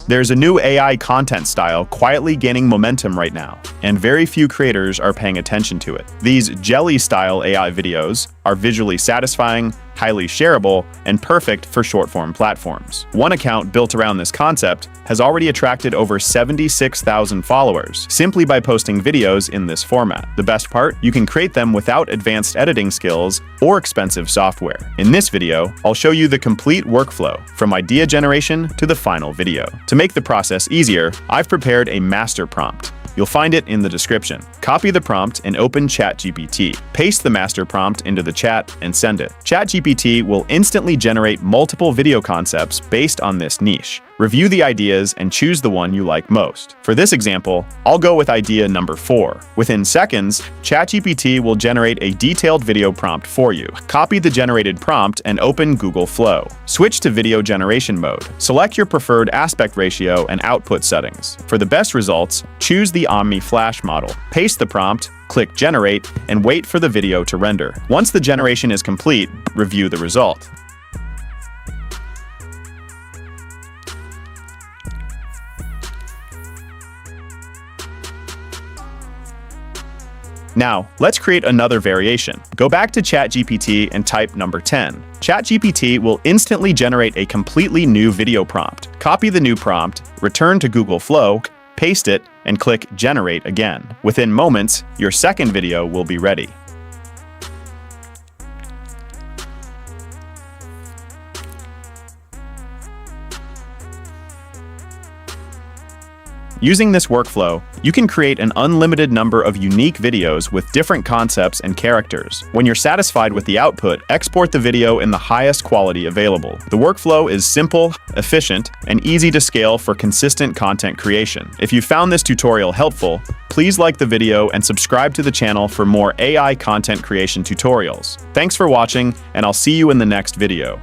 There's a new AI content style quietly gaining momentum right now, and very few creators are paying attention to it. These jelly-style AI videos are visually satisfying, highly shareable, and perfect for short-form platforms. One account built around this concept has already attracted over 76,000 followers simply by posting videos in this format. The best part? You can create them without advanced editing skills or expensive software. In this video, I'll show you the complete workflow from idea generation to the final video. To make the process easier, I've prepared a master prompt. You'll find it in the description. Copy the prompt and open ChatGPT. Paste the master prompt into the chat and send it. ChatGPT will instantly generate multiple video concepts based on this niche. Review the ideas and choose the one you like most. For this example, I'll go with idea number 4. Within seconds, ChatGPT will generate a detailed video prompt for you. Copy the generated prompt and open Google Flow. Switch to video generation mode. Select your preferred aspect ratio and output settings. For the best results, choose the Omni Flash model. Paste the prompt, click Generate, and wait for the video to render. Once the generation is complete, review the result. Now, let's create another variation. Go back to ChatGPT and type number 10. ChatGPT will instantly generate a completely new video prompt. Copy the new prompt, return to Google Flow, paste it, and click Generate again. Within moments, your second video will be ready. Using this workflow, you can create an unlimited number of unique videos with different concepts and characters. When you're satisfied with the output, export the video in the highest quality available. The workflow is simple, efficient, and easy to scale for consistent content creation. If you found this tutorial helpful, please like the video and subscribe to the channel for more AI content creation tutorials. Thanks for watching, and I'll see you in the next video.